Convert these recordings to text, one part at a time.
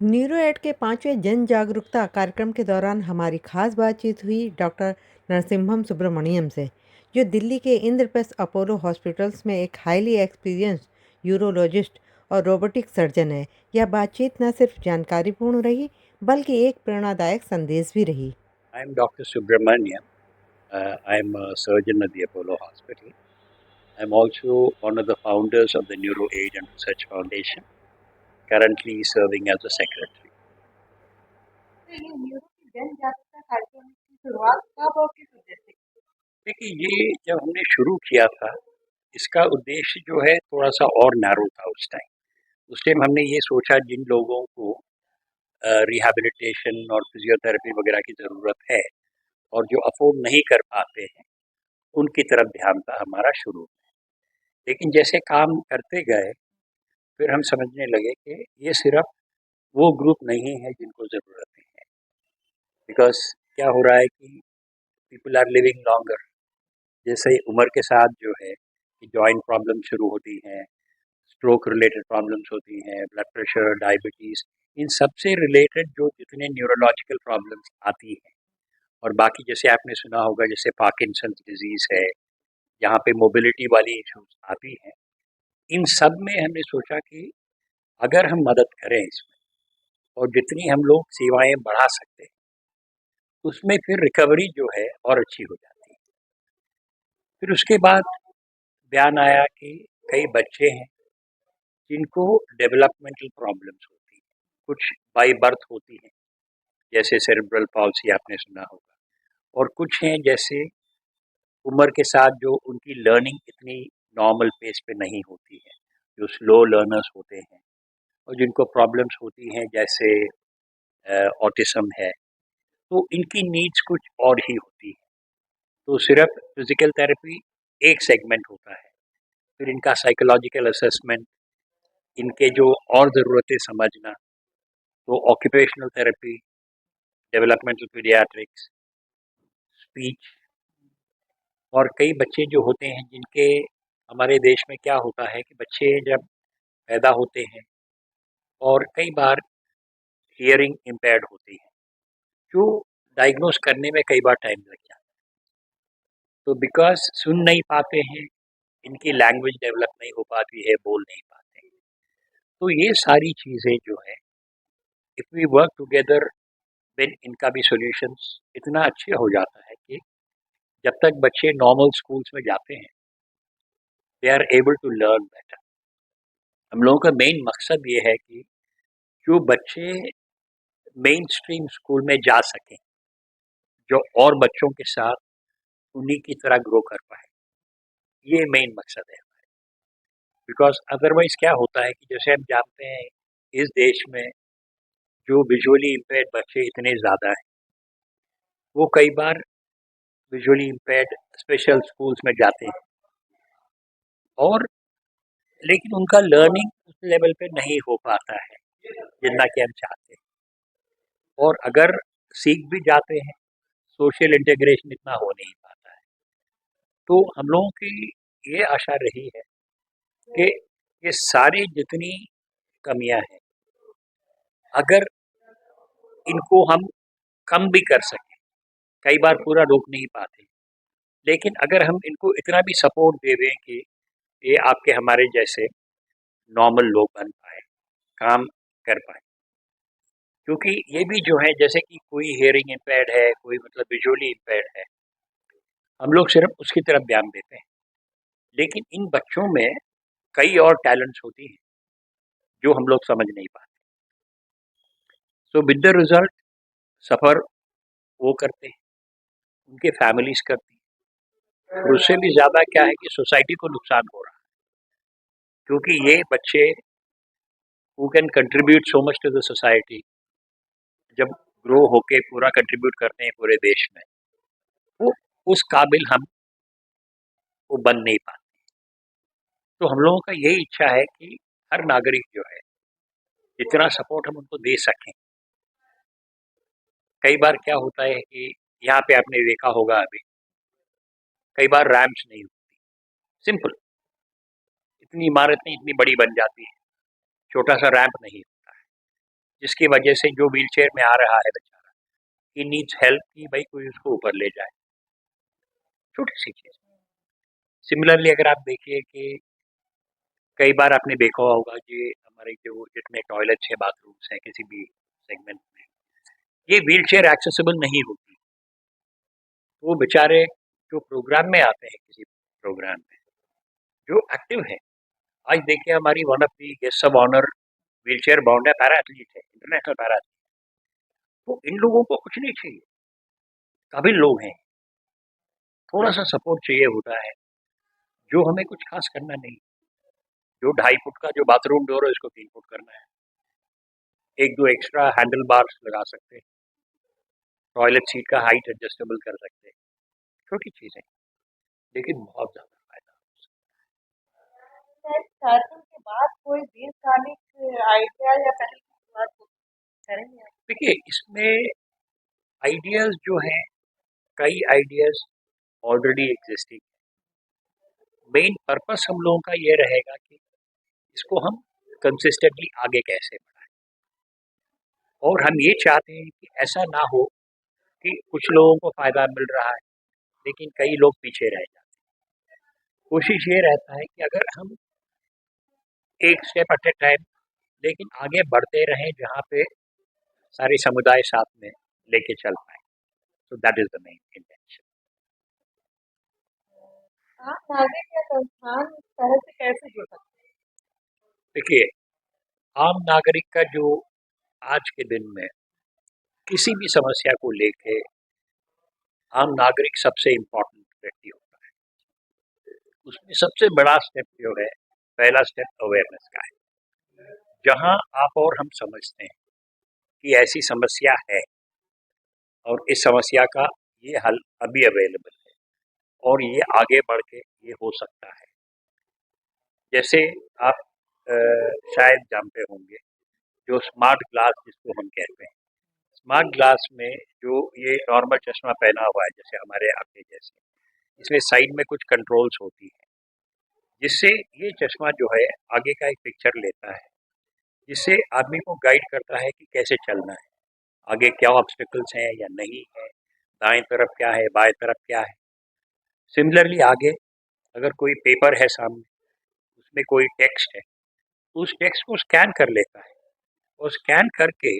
Neuro add के 5वें जन जागरूकता कार्यक्रम के दौरान हमारी खास बातचीत हुई डॉक्टर नरसिम्हम सुब्रमण्यम से, जो दिल्ली के इंद्रप्रस्थ अपोलो हॉस्पिटल्स में एक हाईली एक्सपीरियंस्ड यूरोलॉजिस्ट और रोबोटिक सर्जन है। यह बातचीत न सिर्फ जानकारीपूर्ण रही, बल्कि एक प्रेरणादायक संदेश भी रही। I'm Dr. Subramaniam. I'm a surgeon at the Apollo Hospital. I'm also one of the founders of the Neuro Age and Research Foundation, currently serving as a secretary. ये न्यूरो की जन जागरूकता कार्यक्रम की शुरुआत कब और किस उद्देश्य से? देखिए, ये जब हमने शुरू किया था, इसका उद्देश्य जो है थोड़ा सा और नैरो था उस टाइम। उस टाइम हमने ये सोचा जिन लोगों को रिहैबिलिटेशन और फिजियोथेरेपी वगैरह की ज़रूरत है और जो अफोर्ड नहीं कर पाते हैं, उनकी तरफ ध्यान था हमारा शुरू में। लेकिन जैसे काम करते गए, फिर हम समझने लगे कि ये सिर्फ वो ग्रुप नहीं है जिनको ज़रूरतें हैं। बिकॉज़ क्या हो रहा है कि पीपल आर लिविंग लॉन्गर। जैसे उम्र के साथ जो है कि जॉइंट प्रॉब्लम शुरू होती हैं, स्ट्रोक रिलेटेड प्रॉब्लम्स होती हैं, ब्लड प्रेशर, डायबिटीज़, इन सब से रिलेटेड जो जितने न्यूरोलॉजिकल प्रॉब्लम्स आती हैं और बाकी जैसे आपने सुना होगा जैसे पार्किंसंस डिज़ीज़ है, यहाँ पे मोबिलिटी वाली इश्यूज़ आती हैं। इन सब में हमने सोचा कि अगर हम मदद करें इसमें और जितनी हम लोग सेवाएँ बढ़ा सकते हैं, उसमें फिर रिकवरी जो है और अच्छी हो जाती है। फिर उसके बाद बयान आया कि कई बच्चे हैं जिनको डेवलपमेंटल प्रॉब्लम्स होती हैं, कुछ बाय बर्थ होती हैं, जैसे सेरेब्रल पॉल्सी आपने सुना होगा, और कुछ हैं जैसे उम्र के साथ जो उनकी लर्निंग इतनी नॉर्मल पेस पे नहीं होती है, जो स्लो लर्नर्स होते हैं और जिनको प्रॉब्लम्स होती हैं जैसे ऑटिज्म है, तो इनकी नीड्स कुछ और ही होती है। तो सिर्फ फिजिकल थेरेपी एक सेगमेंट होता है, फिर इनका साइकोलॉजिकल असेसमेंट, इनके जो और ज़रूरतें समझना, तो occupational therapy, developmental paediatrics, speech, और कई बच्चे जो होते हैं जिनके हमारे देश में क्या होता है कि बच्चे जब पैदा होते हैं और कई बार हियरिंग इम्पेयर्ड होती है, जो डायग्नोस करने में कई बार टाइम लग जाता है। तो बिकॉज़ सुन नहीं पाते हैं, इनकी लैंग्वेज डेवलप नहीं हो पाती है, बोल नहीं पाते हैं। तो ये सारी चीज़ें जो हैं, if we work together, then इनका भी सॉल्यूशंस इतना अच्छे हो जाता है कि जब तक बच्चे नॉर्मल स्कूल्स में जाते हैं, they are able to learn better. हम लोगों का मेन मकसद ये है कि जो बच्चे मेन स्ट्रीम स्कूल में जा सकें, जो और बच्चों के साथ उन्हीं की तरह ग्रो कर पाए, ये मेन मकसद है। बिकॉज़ अदरवाइज़ क्या होता है कि जैसे हम जानते हैं, इस देश में जो विजुअली इम्पेयर्ड बच्चे इतने ज़्यादा हैं, वो कई बार विजुअली इम्पेयर्ड स्पेशल स्कूल्स में जाते हैं और लेकिन उनका लर्निंग उस लेवल पे नहीं हो पाता है जितना कि हम चाहते हैं, और अगर सीख भी जाते हैं, सोशल इंटीग्रेशन इतना हो नहीं पाता है। तो हम लोगों की ये आशा रही है कि ये सारी जितनी कमियां हैं, अगर इनको हम कम भी कर सकें, कई बार पूरा रोक नहीं पाते, लेकिन अगर हम इनको इतना भी सपोर्ट दे दें कि ये आपके हमारे जैसे नॉर्मल लोग बन पाए, काम कर पाए। क्योंकि ये भी जो है जैसे कि कोई हियरिंग इम्पेयर्ड है, कोई मतलब विजुअली इम्पेयर्ड है, हम लोग सिर्फ उसकी तरफ ध्यान देते हैं, लेकिन इन बच्चों में कई और टैलेंट्स होती हैं जो हम लोग समझ नहीं पाते। सो विद द रिजल्ट सफ़र वो करते हैं, उनके फैमिलीज करती हैं, और उससे भी ज़्यादा क्या है कि सोसाइटी को नुकसान हो रहा है, क्योंकि ये बच्चे who can contribute so much to the society, जब ग्रो होके पूरा कंट्रीब्यूट करते हैं पूरे देश में, वो उस काबिल हम वो बन नहीं पाते। तो हम लोगों का यही इच्छा है कि हर नागरिक जो है जितना सपोर्ट हम उनको दे सकें। कई बार क्या होता है कि यहाँ पे आपने देखा होगा अभी, कई बार रैंप्स नहीं होती, सिंपल, इतनी इमारतें इतनी बड़ी बन जाती है, छोटा सा रैंप नहीं होता है। जिसकी वजह से जो व्हील चेयर में आ रहा है बेचारा, ही नीड्स हेल्प कि भाई कोई उसको ऊपर ले जाए, छोटी सी चीज़। सिमिलरली अगर आप देखिए कि कई बार आपने देखा होगा कि हमारे जो जितने टॉयलेट्स हैं, बाथरूम्स हैं किसी भी सेगमेंट में, ये व्हील चेयर एक्सेसिबल नहीं होती। तो वो बेचारे जो प्रोग्राम में आते हैं किसी प्रोग्राम में, जो एक्टिव है, आज देखिए हमारी one of the guest of honour wheel chair bound है, पैरा एथलीट है, इंटरनेशनल पैरा एथलीट। तो इन लोगों को कुछ नहीं चाहिए, काबिल लोग हैं, थोड़ा सा सपोर्ट चाहिए होता है, जो हमें कुछ खास करना नहीं। जो 2.5 फुट का जो बाथरूम डोर है उसको 3 फुट करना है, एक दो एक्स्ट्रा हैंडल बार्स लगा सकते हैं, टॉयलेट सीट का हाइट एडजस्टेबल कर सकते हैं, छोटी चीज़ें, लेकिन बहुत ज़्यादा फायदा। शायद कार्यक्रम के बाद कोई दीर्घकालिक आइडिया या पहल की शुरुआत करेंगे आप? देखिए इसमें आइडियाज़ जो हैं, कई ideas already existing. Main purpose हम लोगों का ये रहेगा कि इसको हम कंसिस्टेंटली आगे कैसे बढ़ाएं, और हम ये चाहते हैं कि ऐसा ना हो कि कुछ लोगों को फ़ायदा मिल रहा है लेकिन कई लोग पीछे रह जाते हैं। कोशिश ये रहता है कि अगर हम एक स्टेप एट ए टाइम लेकिन आगे बढ़ते रहें, जहाँ पे सारे समुदाय साथ में लेके चल पाए, तो that is the main intention. आम नागरिक या संस्थान इस तरह से कैसे जुड़ सकते हैं? देखिए आम नागरिक का जो आज के दिन में किसी भी समस्या को लेके, आम नागरिक सबसे इम्पोर्टेंट व्यक्ति होता है। उसमें सबसे बड़ा स्टेप जो है, पहला स्टेप अवेयरनेस का है। जहाँ आप और हम समझते हैं कि ऐसी समस्या है और इस समस्या का ये हल अभी अवेलेबल है और ये आगे बढ़ के ये हो सकता है। जैसे आप शायद जानते होंगे, जो स्मार्ट ग्लास जिसको हम कहते हैं, स्मार्ट ग्लास में जो ये नॉर्मल चश्मा पहना हुआ है जैसे हमारे आपके जैसे, इसमें साइड में कुछ कंट्रोल्स होती है, जिससे ये चश्मा जो है आगे का एक पिक्चर लेता है, जिससे आदमी को गाइड करता है कि कैसे चलना है, आगे क्या ऑब्स्टिकल्स हैं या नहीं है, दाएं तरफ क्या है, बाएं तरफ क्या है। सिमिलरली आगे अगर कोई पेपर है सामने, उसमें कोई टेक्स्ट है, तो उस टेक्स्ट को स्कैन कर लेता है और स्कैन करके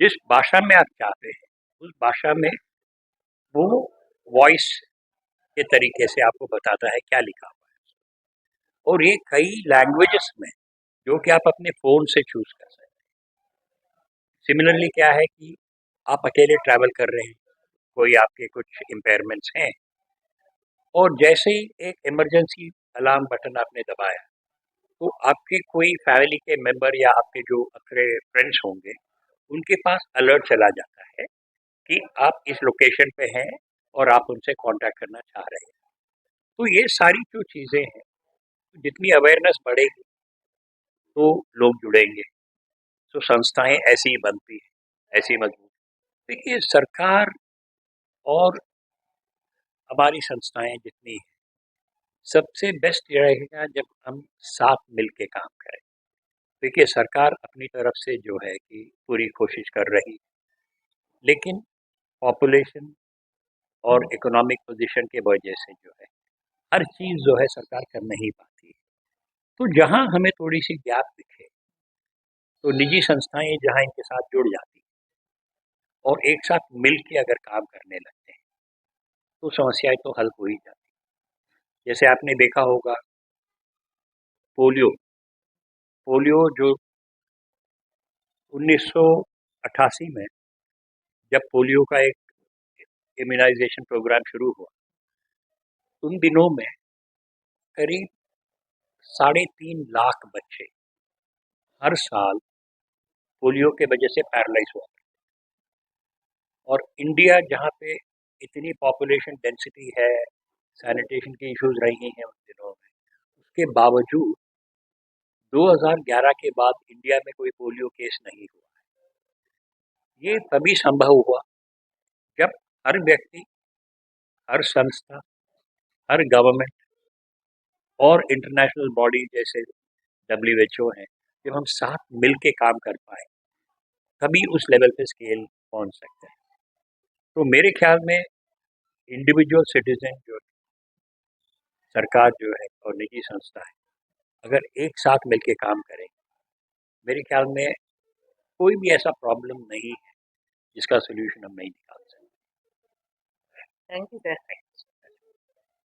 जिस भाषा में आप चाहते हैं उस भाषा में वो वॉइस के तरीके से आपको बताता है क्या लिखा हुआ है। और ये कई लैंग्वेजेस में, जो कि आप अपने फ़ोन से चूज़ कर सकते हैं। सिमिलरली क्या है कि आप अकेले ट्रैवल कर रहे हैं, कोई आपके कुछ इम्पेयरमेंट्स हैं, और जैसे ही एक इमरजेंसी अलार्म बटन आपने दबाया, तो आपके कोई फैमिली के मेंबर या आपके जो अपने फ्रेंड्स होंगे, उनके पास अलर्ट चला जाता है कि आप इस लोकेशन पे हैं और आप उनसे कांटेक्ट करना चाह रहे हैं। तो ये सारी जो चीज़ें हैं, जितनी अवेयरनेस बढ़ेगी तो लोग जुड़ेंगे, तो संस्थाएं ऐसी ही बनती हैं, ऐसी मजबूत। देखिए सरकार और हमारी संस्थाएं जितनी हैं, सबसे बेस्ट ये रहेगा जब हम साथ मिल के काम करें। देखिए सरकार अपनी तरफ से जो है कि पूरी कोशिश कर रही है, लेकिन पॉपुलेशन और इकोनॉमिक पोजीशन के वजह से जो है हर चीज़ जो है सरकार कर नहीं पाती है। तो जहाँ हमें थोड़ी सी गैप दिखे, तो निजी संस्थाएं जहाँ इनके साथ जुड़ जाती हैं और एक साथ मिल के अगर काम करने लगते हैं, तो समस्याएं तो हल हो ही जाती हैं। जैसे आपने देखा होगा पोलियो, पोलियो जो 1988 में जब पोलियो का एक इम्यूनाइजेशन प्रोग्राम शुरू हुआ, उन दिनों में करीब 3.5 लाख बच्चे हर साल पोलियो के वजह से पैरालाइज हुआ। और इंडिया जहाँ पे इतनी पॉपुलेशन डेंसिटी है, सैनिटेशन की इश्यूज रही हैं उन दिनों में, उसके बावजूद 2011 के बाद इंडिया में कोई पोलियो केस नहीं हुआ। ये तभी संभव हुआ जब हर व्यक्ति, हर संस्था, हर गवर्नमेंट और इंटरनेशनल बॉडी जैसे WHO हैं, जब हम साथ मिल के काम कर पाए, तभी उस लेवल पे स्केल पहुंच सकते हैं। तो मेरे ख्याल में इंडिविजुअल सिटीजन जो सरकार जो है और निजी संस्था है, अगर एक साथ मिलके काम करें, मेरे ख्याल में कोई भी ऐसा प्रॉब्लम नहीं है जिसका सोल्यूशन हम नहीं निकाल सकते। Thank you sir.